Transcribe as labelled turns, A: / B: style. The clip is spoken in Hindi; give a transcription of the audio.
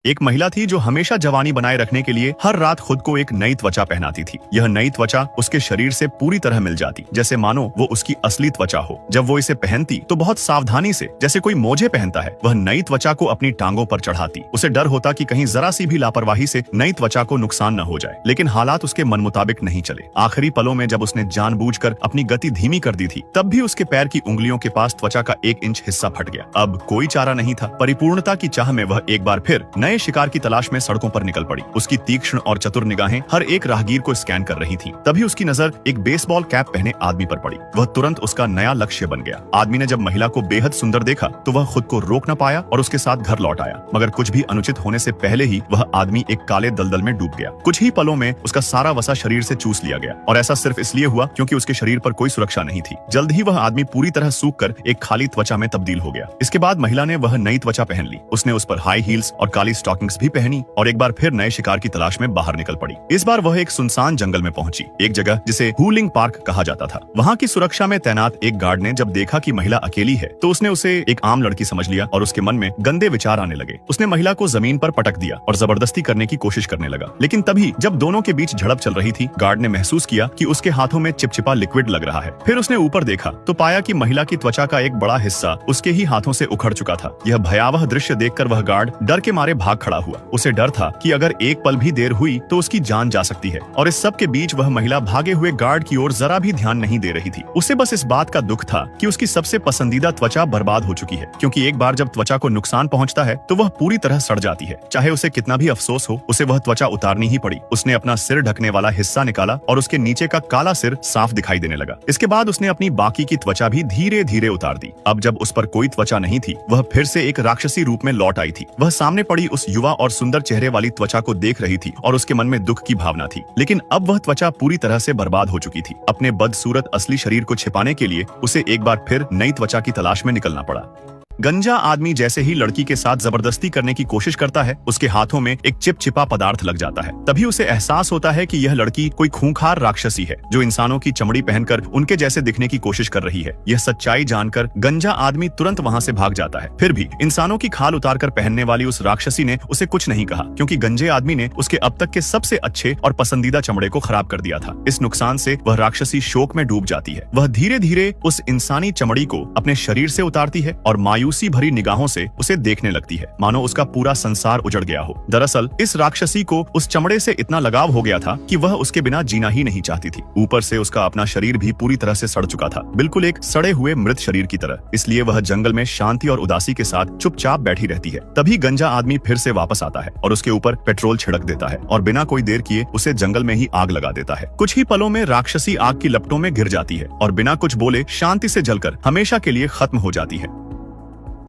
A: एक महिला थी जो हमेशा जवानी बनाए रखने के लिए हर रात खुद को एक नई त्वचा पहनाती थी। यह नई त्वचा उसके शरीर से पूरी तरह मिल जाती, जैसे मानो वो उसकी असली त्वचा हो। जब वो इसे पहनती तो बहुत सावधानी से, जैसे कोई मोजे पहनता है, वह नई त्वचा को अपनी टांगों पर चढ़ाती। उसे डर होता कि कहीं जरा सी भी लापरवाही से नई त्वचा को नुकसान न हो जाए, लेकिन हालात उसके मन मुताबिक नहीं चले। आखिरी पलों में जब उसने जानबूझकर अपनी गति धीमी कर दी थी, तब भी उसके पैर की उंगलियों के पास त्वचा का 1 इंच हिस्सा फट गया। अब कोई चारा नहीं था। परिपूर्णता की चाह में वह एक बार फिर नए शिकार की तलाश में सड़कों पर निकल पड़ी। उसकी तीक्ष्ण और चतुर निगाहें हर एक राहगीर को स्कैन कर रही थीं। तभी उसकी नजर एक बेसबॉल कैप पहने आदमी पर पड़ी। वह तुरंत उसका नया लक्ष्य बन गया। आदमी ने जब महिला को बेहद सुंदर देखा तो वह खुद को रोक न पाया और उसके साथ घर लौट आया। मगर कुछ भी अनुचित होने से पहले ही वह आदमी एक काले दलदल में डूब गया। कुछ ही पलों में उसका सारा वसा शरीर से चूस लिया गया, और ऐसा सिर्फ इसलिए हुआ क्योंकि उसके शरीर पर कोई सुरक्षा नहीं थी। जल्द ही वह आदमी पूरी तरह सूख कर एक खाली त्वचा में तब्दील हो गया। इसके बाद महिला ने वह नई त्वचा पहन ली। उसने उस पर हाई हील्स और काली स्टॉकिंग्स भी पहनी और एक बार फिर नए शिकार की तलाश में बाहर निकल पड़ी। इस बार वह एक सुनसान जंगल में पहुंची, एक जगह जिसे हूलिंग पार्क कहा जाता था। वहां की सुरक्षा में तैनात एक गार्ड ने जब देखा कि महिला अकेली है तो उसने उसे एक आम लड़की समझ लिया और उसके मन में गंदे विचार आने लगे। उसने महिला को जमीन पर पटक दिया और जबरदस्ती करने की कोशिश करने लगा। लेकिन तभी जब दोनों के बीच झड़प चल रही थी, गार्ड ने महसूस किया कि उसके हाथों में चिपचिपा लिक्विड लग रहा है। फिर उसने ऊपर देखा तो पाया कि महिला की त्वचा का एक बड़ा हिस्सा उसके ही हाथों से उखड़ चुका था। यह भयावह दृश्य देखकर वह गार्ड डर के मारे भाग खड़ा हुआ। उसे डर था कि अगर एक पल भी देर हुई तो उसकी जान जा सकती है, और इस सब के बीच वह महिला भागे हुए गार्ड की ओर जरा भी ध्यान नहीं दे रही थी। उसे बस इस बात का दुख था कि उसकी सबसे पसंदीदा त्वचा बर्बाद हो चुकी है, क्योंकि एक बार जब त्वचा को नुकसान पहुंचता है तो वह पूरी तरह सड़ जाती है। चाहे उसे कितना भी अफसोस हो, उसे वह त्वचा उतारनी ही पड़ी। उसने अपना सिर ढकने वाला हिस्सा निकाला और उसके नीचे का काला सिर साफ दिखाई देने लगा। इसके बाद उसने अपनी बाकी की त्वचा भी धीरे धीरे उतार दी। अब जब उस पर कोई त्वचा नहीं थी, वह फिर से एक राक्षसी रूप में लौट आई थी। वह सामने पड़ी उस युवा और सुंदर चेहरे वाली त्वचा को देख रही थी और उसके मन में दुख की भावना थी। लेकिन अब वह त्वचा पूरी तरह से बर्बाद हो चुकी थी। अपने बदसूरत असली शरीर को छिपाने के लिए उसे एक बार फिर नई त्वचा की तलाश में निकलना पड़ा। गंजा आदमी जैसे ही लड़की के साथ जबरदस्ती करने की कोशिश करता है, उसके हाथों में एक चिपचिपा पदार्थ लग जाता है। तभी उसे एहसास होता है कि यह लड़की कोई खूंखार राक्षसी है जो इंसानों की चमड़ी पहनकर उनके जैसे दिखने की कोशिश कर रही है। यह सच्चाई जानकर गंजा आदमी तुरंत वहां से भाग जाता है। फिर भी इंसानों की खाल उतारकर पहनने वाली उस राक्षसी ने उसे कुछ नहीं कहा, क्योंकि गंजे आदमी ने उसके अब तक के सबसे अच्छे और पसंदीदा चमड़े को खराब कर दिया था। इस नुकसान से वह राक्षसी शोक में डूब जाती है। वह धीरे धीरे उस इंसानी चमड़ी को अपने शरीर से उतारती है और मायूसी भरी निगाहों से उसे देखने लगती है, मानो उसका पूरा संसार उजड़ गया हो। दरअसल इस राक्षसी को उस चमड़े से इतना लगाव हो गया था कि वह उसके बिना जीना ही नहीं चाहती थी। ऊपर से उसका अपना शरीर भी पूरी तरह से सड़ चुका था, बिल्कुल एक सड़े हुए मृत शरीर की तरह। इसलिए वह जंगल में शांति और उदासी के साथ चुपचाप बैठी रहती है। तभी गंजा आदमी फिर से वापस आता है और उसके ऊपर पेट्रोल छिड़क देता है और बिना कोई देर किए उसे जंगल में ही आग लगा देता है। कुछ ही पलों में राक्षसी आग की लपटों में गिर जाती है और बिना कुछ बोले शांति से जलकर हमेशा के लिए खत्म हो जाती है।